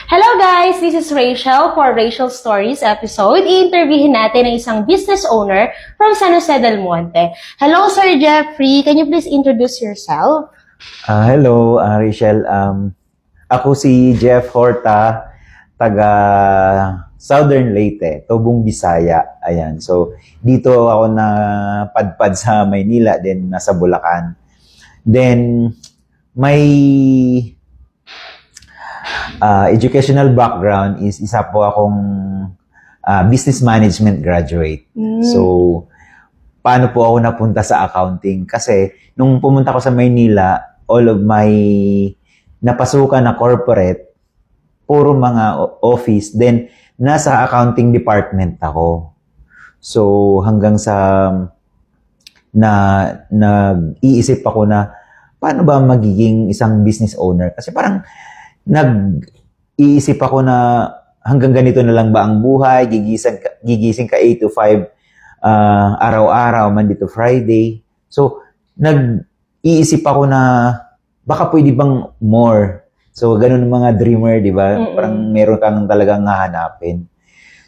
Hello guys! This is Rachel for Rachel Stories episode. I-interviewin natin ang isang business owner from San Jose del Monte. Hello Sir Jeffrey, can you please introduce yourself? Hello Rachel. Ako si Jeff Horta, taga Southern Leyte, Tobong Bisaya. Ayan. So, dito ako na padpad sa Maynila, then nasa Bulacan. Then, may educational background is isa po akong business management graduate. So, paano po ako napunta sa accounting? Kasi, nung pumunta ko sa Maynila, all of my napasukan na corporate, puro mga office, then nasa accounting department ako. So, hanggang sa nag-iisip ako na paano ba magiging isang business owner? Kasi parang nag-iisip ako na hanggang ganito na lang ba ang buhay, gigising ka 8 to 5 araw-araw, Monday to Friday. So, nag-iisip ako na baka pwede bang more. So, ganun ang mga dreamer, di ba? Parang meron kang talagang hahanapin.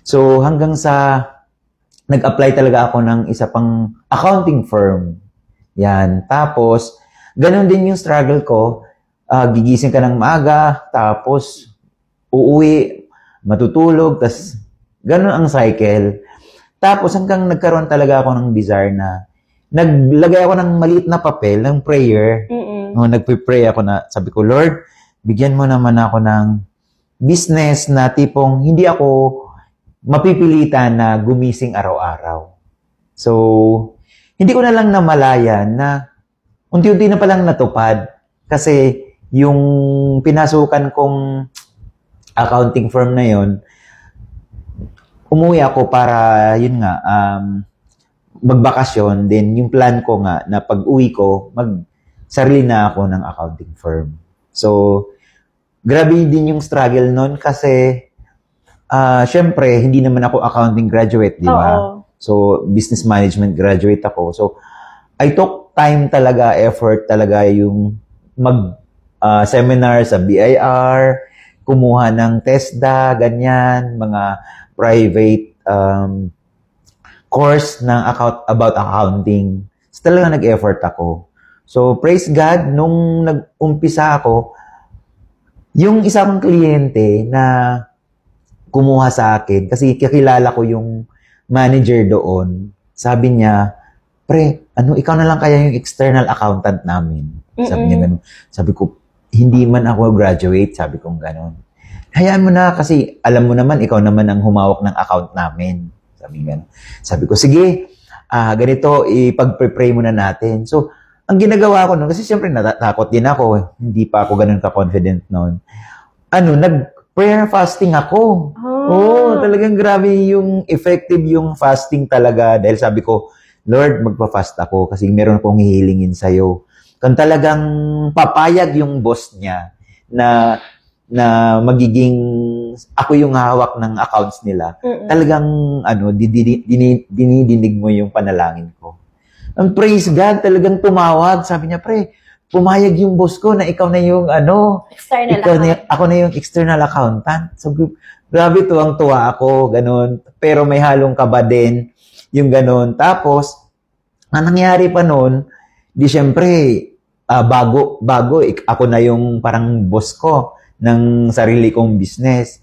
So, hanggang sa nag-apply talaga ako ng isa pang accounting firm. Yan. Tapos, ganun din yung struggle ko. Gigising ka ng maaga, tapos uuwi, matutulog, tas ganun ang cycle. Tapos, hanggang nagkaroon talaga ako ng desire na naglagay ako ng maliit na papel, ng prayer. Nagpe-pray ako na, sabi ko, Lord, bigyan mo naman ako ng business na tipong hindi ako mapipilitan na gumising araw-araw. So, hindi ko na lang namalayan na unti-unti na palang natupad kasi yung pinasukan kong accounting firm na yon, umuwi ako para, yun nga, magbakasyon. Then, yung plan ko nga na pag-uwi ko, sarili na ako ng accounting firm. So, grabe din yung struggle nun kasi, syempre, hindi naman ako accounting graduate, di ba? So, business management graduate ako. So, I took time talaga, effort talaga yung seminar sa BIR, kumuha ng TESDA, ganyan, mga private course ng about accounting. So, talaga nag-effort ako. So, praise God, nung nag-umpisa ako, yung isang kliyente na kumuha sa akin, kasi kakilala ko yung manager doon, sabi niya, pre, ikaw na lang kaya yung external accountant namin. Sabi niya gano'n. Sabi ko, hindi man ako graduate, sabi kong gano'n. Hayaan mo na kasi alam mo naman, ikaw naman ang humawak ng account namin. Sabi niya gano'n. Sabi ko, sige, ganito, ipag-pray muna natin. So, ang ginagawa ko nun, kasi siyempre natakot din ako, hindi pa ako ganun ka-confident nun. Nag-prayer fasting ako. Talagang grabe yung effective yung fasting talaga. Dahil sabi ko, Lord, magpa-fast ako kasi meron akong hihilingin sa'yo. Kung talagang papayag yung boss niya na magiging ako yung hawak ng accounts nila, talagang dinidinig mo yung panalangin ko. Ang praise God, talagang tumawag. Sabi niya, pre, pumayag yung boss ko na ikaw na yung ako na yung external accountant. So, grabe tuwang-tuwa ako, ganun. Pero may halong kaba din, yung ganun. Tapos, ang nangyari pa nun, di syempre, bago, ako na yung parang boss ko ng sarili kong business.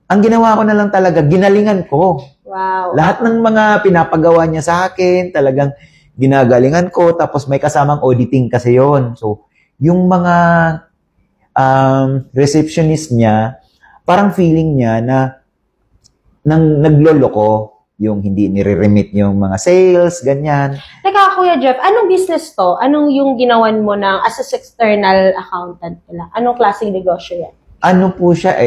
Ang ginawa ko na lang talaga, ginalingan ko. Wow. Lahat ng mga pinapagawa niya sa akin, talagang ginagalingan ko, tapos may kasamang auditing kasi yon. So, yung mga receptionist niya, parang feeling niya na nagloloko, yung hindi nire-remit yung mga sales, ganyan. Teka, Kuya Jeff, anong business to? Anong yung ginawan mo ng as external accountant pala? Anong klaseng negosyo yan? Ano po siya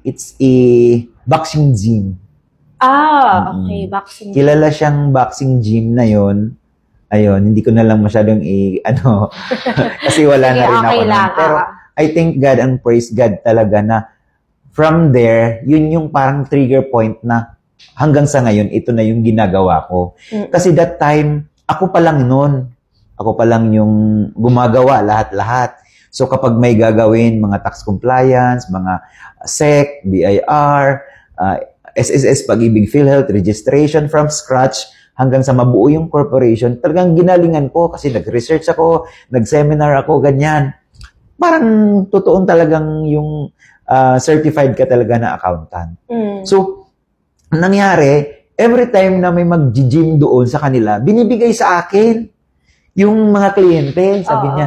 it's a boxing gym. Okay, boxing gym. Kilala siyang boxing gym na yon. Ayun, hindi ko na lang masyadong kasi wala na rin ako nun. Pero I thank God and praise God talaga na from there, yun yung parang trigger point na hanggang sa ngayon, ito na yung ginagawa ko. Kasi that time, ako pa lang nun. Ako pa lang yung gumagawa lahat-lahat. So kapag may gagawin, mga tax compliance, mga SEC, BIR, SSS, Pag-ibig PhilHealth, registration from scratch, hanggang sa mabuo yung corporation, talagang ginalingan ko kasi nag-research ako, nag-seminar ako, ganyan. Parang totoong talagang yung certified ka talaga na accountant. So, nangyari, every time na may mag-gym doon sa kanila, binibigay sa akin yung mga kliyente. Sabi niya,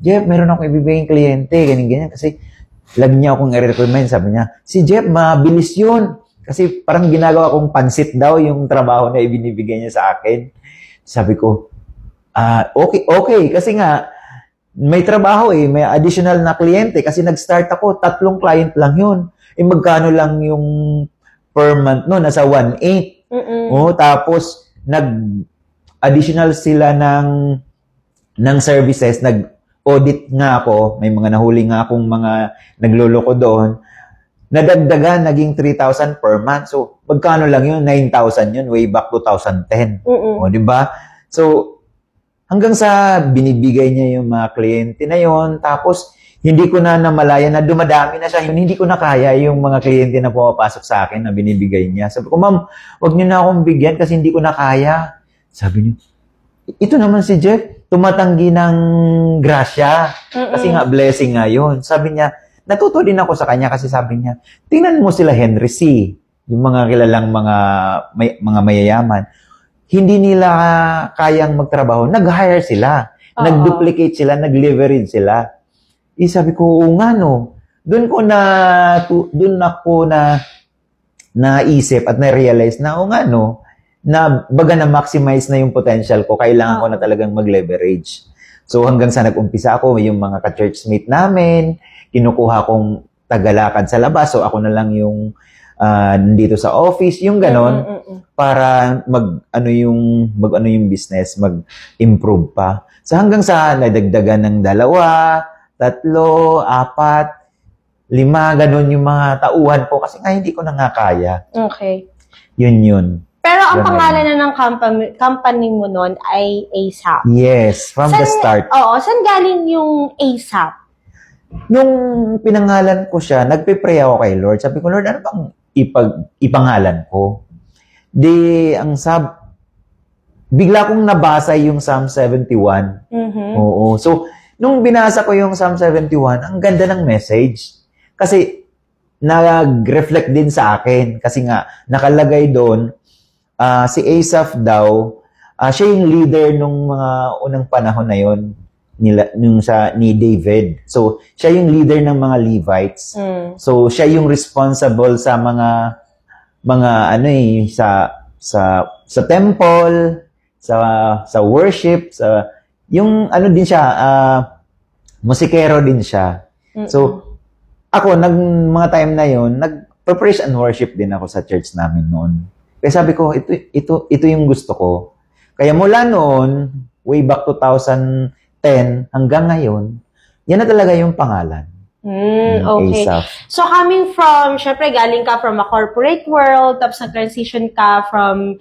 Jeff, meron akong ibibigay yung kliyente, ganyan-ganyan. Kasi lagi niya akong i-recommend. Sabi niya, si Jeff, mabilis yun. Kasi parang ginagawa kong pansit daw yung trabaho na ibinibigay niya sa akin. Sabi ko, okay. Kasi nga, may trabaho may additional na kliyente. Kasi nag-start ako, 3 client lang yun. Magkano lang yung per month no? Nasa 1.8. Tapos, nag-additional sila ng services. Nag-audit nga ako. May mga nahuli nga akong mga nagloloko doon. Nadagdagan, naging 3,000 per month. So, magkano lang yun? 9,000 yun, way back 2010. Di ba? So, hanggang sa binibigay niya yung mga kliyente na yun, tapos, hindi ko na namalaya na dumadami na siya. Hindi ko na kaya yung mga kliyente na pumapasok sa akin na binibigay niya. Sabi ko, ma'am, wag niyo na akong bigyan kasi hindi ko na kaya. Sabi niya, ito naman si Jeff, tumatanggi ng grasya. Kasi nga, blessing nga yun. Sabi niya, natuto din ako sa kanya kasi sabi niya, tingnan mo sila Henry C., yung mga kilalang mga mayayaman. Hindi nila kayang magtrabaho. Nag-hire sila. Nag-duplicate sila. Nag-leverage sila. Sabi ko, oo nga no. Doon ako naisip at na-realize na, oo nga no, na baga na-maximize na yung potential ko. Kailangan ko na talagang mag-leverage. So hanggang sa nag-umpisa ako, yung mga ka-churchmate namin, kinukuha kong tagalakad sa labas. So, ako na lang yung dito sa office, yung ganon, para mag-ano yung business, mag-improve pa. So, hanggang sa nadagdagan ng 2, 3, 4, 5, ganon yung mga tauhan ko kasi nga hindi ko na nga kaya. Okay. Yun. Pero ang pangalan na ng company mo nun ay ASAP. Yes, from the start. Oo, saan galing yung ASAP? Nung pinangalan ko siya, nagpe-pray ako kay Lord. Sabi ko, Lord, ano bang ipangalan ko? Bigla kong nabasa yung Psalm 71. Oo. So, nung binasa ko yung Psalm 71, ang ganda ng message. Kasi, nag-reflect din sa akin. Kasi nga, nakalagay doon, si Asaph daw, siya yung leader nung mga unang panahon na yon ni David. So, siya yung leader ng mga Levites. So, siya yung responsible sa mga sa temple, sa worship, yung din siya, musikero din siya. So, ako, mga time na yon, nag-praise and worship din ako sa church namin noon. Kaya sabi ko, ito yung gusto ko. Kaya mula noon, way back 2010 hanggang ngayon, yan na talaga yung pangalan. Okay. ASAP. So, coming from, syempre, galing ka from a corporate world, tapos nag-transition ka from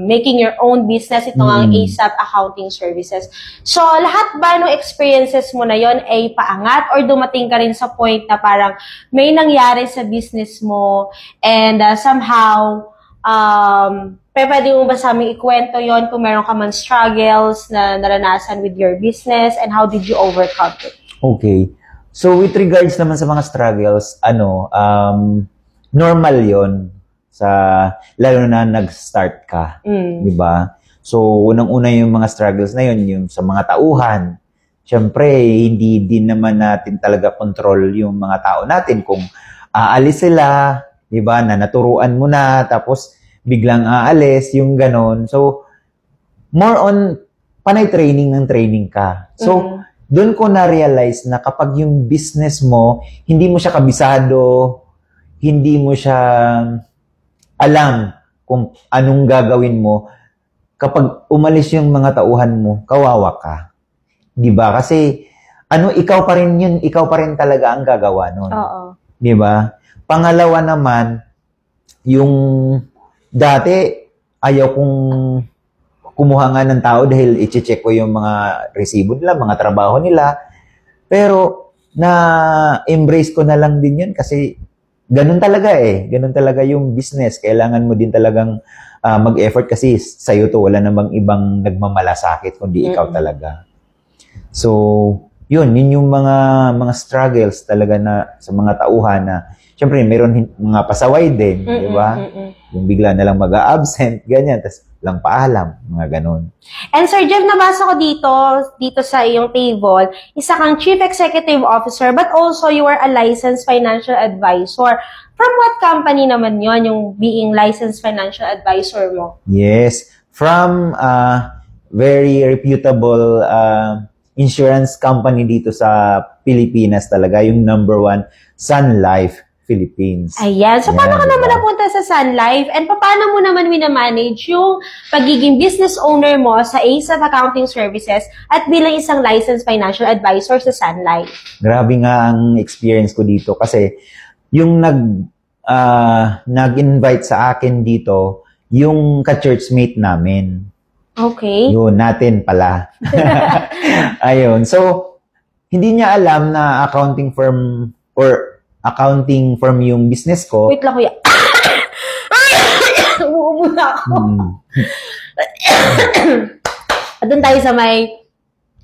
making your own business, ito ang ASAP Accounting Services. So, lahat ba ng experiences mo na yon ay paangat or dumating ka rin sa point na parang may nangyari sa business mo and somehow, pwede mo ba sa aming ikwento yon kung meron ka man struggles na naranasan with your business and how did you overcome it? Okay. So, with regards naman sa mga struggles, normal yon lalo na nag-start ka. Di ba? So, unang-una yung mga struggles na yon yung sa mga tauhan. Siyempre, hindi din naman natin talaga control yung mga tao natin kung aalis sila, di ba, na naturuan mo na, tapos biglang aalis, yung ganon. So, more on, panay training ka. So, doon ko na-realize na kapag yung business mo, hindi mo siya kabisado, hindi mo siya alam kung anong gagawin mo, kapag umalis yung mga tauhan mo, kawawa ka. Di ba? Kasi, ikaw pa rin yun, ikaw pa rin talaga ang gagawa nun. Oo. Di ba? Pangalawa naman, yung dati, ayaw kong kumuha nga ng tao dahil i-check ko yung mga resibo nila, mga trabaho nila. Pero, na-embrace ko na lang din yun kasi ganun talaga eh. Ganun talaga yung business. Kailangan mo din talagang mag-effort kasi sa'yo to. Wala namang ibang nagmamalasakit kundi ikaw talaga. So, yun yung mga struggles talaga na sa mga tauhan na syempre, meron mga pasaway din, di ba? Yung bigla na lang mag-a-absent, ganyan, tas lang paalam, mga ganun. And Sir Jeff, nabasa ko dito sa iyong table, isa kang Chief Executive Officer, but also you are a licensed financial advisor. From what company naman yon yung being licensed financial advisor mo? Yes, from very reputable insurance company dito sa Pilipinas talaga, yung number 1, Sun Life Philippines. Ayan. So, paano ka naman napunta sa Sun Life? And paano mo naman minamanage yung pagiging business owner mo sa ASAP Accounting Services at bilang isang licensed financial advisor sa Sun Life? Grabe nga ang experience ko dito kasi yung nag-invite sa akin dito, yung ka-churchmate namin. Okay. Yun, natin pala. Ayun. So, hindi niya alam na accounting firm yung business ko. Wait lang, kuya. Uubo na ako. Doon tayo sa may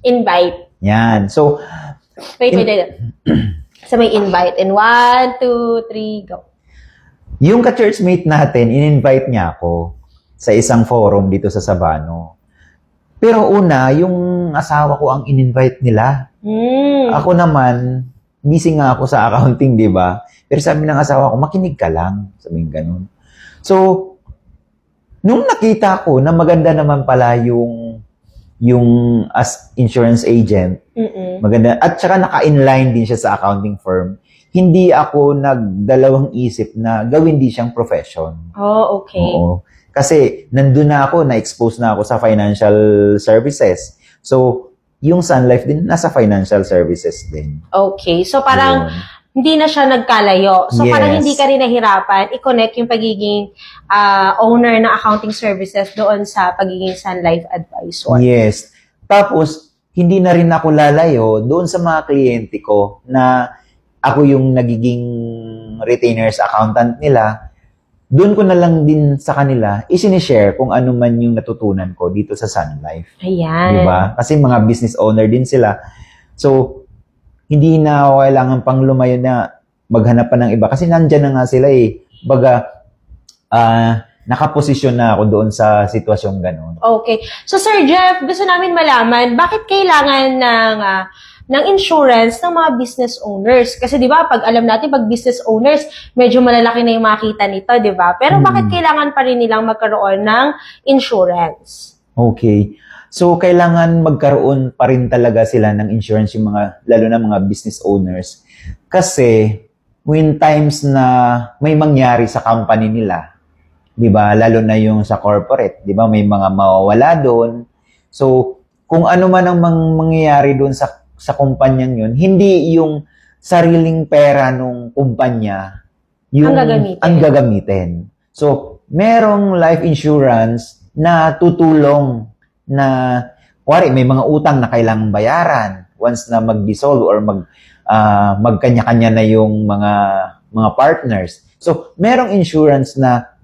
invite. Yan. So, wait. Sa may invite. In 1, 2, 3, go. Yung ka-churchmate natin, in-invite niya ako sa isang forum dito sa Sabano. Pero una, yung asawa ko ang in-invite nila. Ako naman, busy nga ako sa accounting, di ba? Pero sabi ng asawa ko, makinig ka lang. Sabi ganun. So, nung nakita ko na maganda naman pala yung as insurance agent, maganda, at saka naka-inline din siya sa accounting firm, hindi ako nagdalawang isip na gawin din siyang profession. Oh, okay. Oo. Kasi nandun na ako, na-expose na ako sa financial services. So, yung Sun Life din, nasa financial services din. Okay. So, parang hindi na siya nagkalayo. So, parang hindi ka rin nahirapan i-connect yung pagiging owner ng accounting services doon sa pagiging Sun Life advisor. Yes. Tapos, hindi na rin ako lalayo doon sa mga kliyente ko na ako yung nagiging retainers accountant nila. Doon ko na lang din sa kanila isinishare kung ano man yung natutunan ko dito sa Sun Life. Ayan. Diba? Kasi mga business owner din sila. So, hindi na ako kailangan pang lumayo na maghanap pa ng iba. Kasi nandyan na nga sila eh. Baga, nakaposisyon na ako doon sa sitwasyong gano'n. Okay. So, Sir Jeff, gusto namin malaman, bakit kailangan ng insurance ng mga business owners? Kasi di ba, pag alam natin, pag business owners, medyo malalaki na yung makita nito, di ba? Pero bakit kailangan pa rin nilang magkaroon ng insurance? Okay. So, kailangan magkaroon pa rin talaga sila ng insurance yung lalo na mga business owners. Kasi, when times na may mangyari sa company nila, di ba, lalo na yung sa corporate, di ba, may mga mawawala doon. So, kung ano man ang mangyayari doon sa kumpanyang yun, hindi yung sariling pera nung kumpanya yung ang gagamitin. So, merong life insurance na tutulong na, kuwari, may mga utang na kailangang bayaran once na mag-dissolve or magkanya-kanya na yung mga partners. So, merong insurance na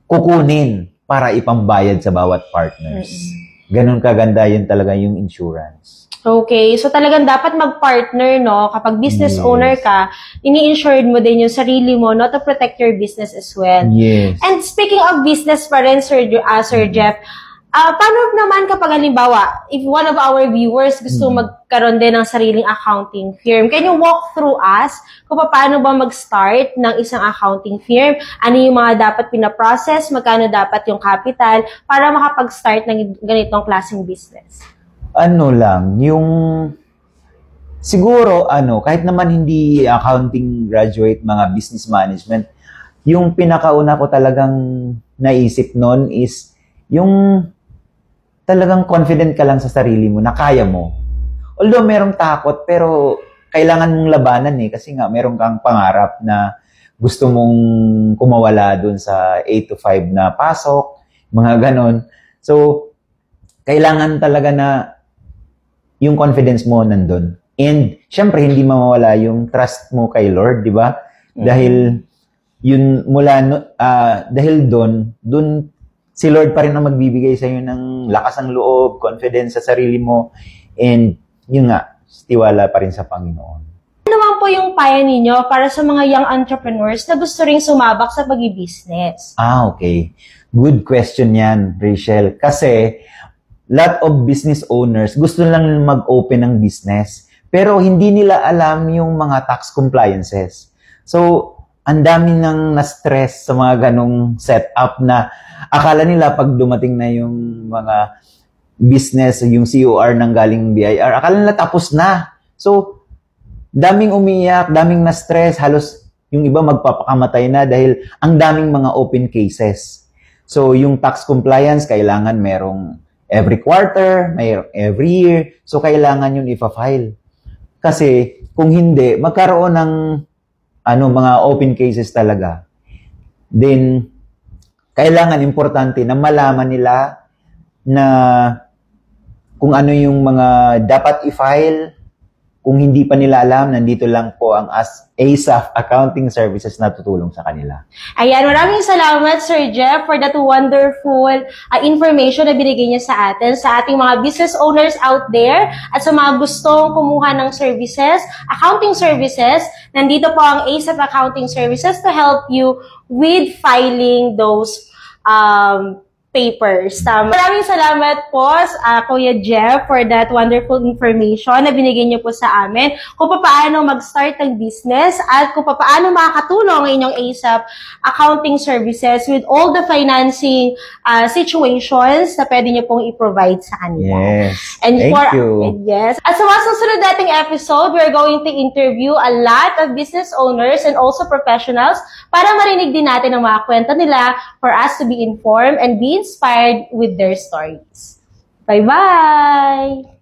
kukunin para ipambayad sa bawat partners. Ganun kaganda yun talaga yung insurance. Okay. So, talagang dapat mag-partner, no? Kapag business owner ka, ini-insured mo din yung sarili mo, no? To protect your business as well. Yes. And speaking of business pa rin, Sir Jeff, paano naman kapag halimbawa, if one of our viewers gusto magkaroon din ng sariling accounting firm, can you walk through us kung paano ba mag-start ng isang accounting firm? Ano yung mga dapat pinaprocess? Magkano dapat yung capital para makapag-start ng ganitong klaseng business? Ano lang, siguro, kahit naman hindi accounting graduate, mga business management, yung pinakauna ko talagang naisip nun is, yung talagang confident ka lang sa sarili mo, na kaya mo. Although merong takot, pero kailangan mong labanan eh, kasi nga meron kang pangarap na gusto mong kumawala dun sa 8 to 5 na pasok, mga ganon. So, kailangan talaga na yung confidence mo nandun. And syempre hindi mawawala yung trust mo kay Lord, di ba? Dahil yun dahil doon si Lord pa rin ang magbibigay sa iyo ng lakas ng loob, confidence sa sarili mo, and yun nga, tiwala pa rin sa Panginoon. Ano naman po yung payo ninyo para sa mga young entrepreneurs na gusto ring sumabak sa pag-business? Okay. Good question yan, Rachel. Kasi lot of business owners gusto lang mag-open ng business, pero hindi nila alam yung mga tax compliances. So, ang dami nang na-stress sa mga ganong setup na akala nila pag dumating na yung mga business, yung COR ng galing BIR, akala nila tapos na. So, daming umiyak, daming na-stress, halos yung iba magpapakamatay na dahil ang daming mga open cases. So, yung tax compliance, kailangan merong every quarter, may every year. So, kailangan yun ipa-file. Kasi, kung hindi, magkaroon ng mga open cases talaga. Then, kailangan importante na malaman nila na kung ano yung mga dapat i-file. Kung hindi pa nila alam, nandito lang po ang ASAP Accounting Services na tutulong sa kanila. Ayan, maraming salamat Sir Jeff for that wonderful information na binigay niya sa atin, sa ating mga business owners out there at sa mga gustong kumuha ng services, accounting services. Nandito po ang ASAP Accounting Services to help you with filing those papers. Maraming salamat po, Kuya Jeff, for that wonderful information na binigay niyo po sa amin kung paano mag-start ng business at kung paano makakatulong ang inyong ASAP Accounting Services with all the financing situations na pwede niyo pong i-provide sa kanila. Yes. And Thank you. Yes. At sa mga susunod nating episode, we're going to interview a lot of business owners and also professionals para marinig din natin ang mga kwento nila for us to be informed and be inspired with their stories. Bye-bye!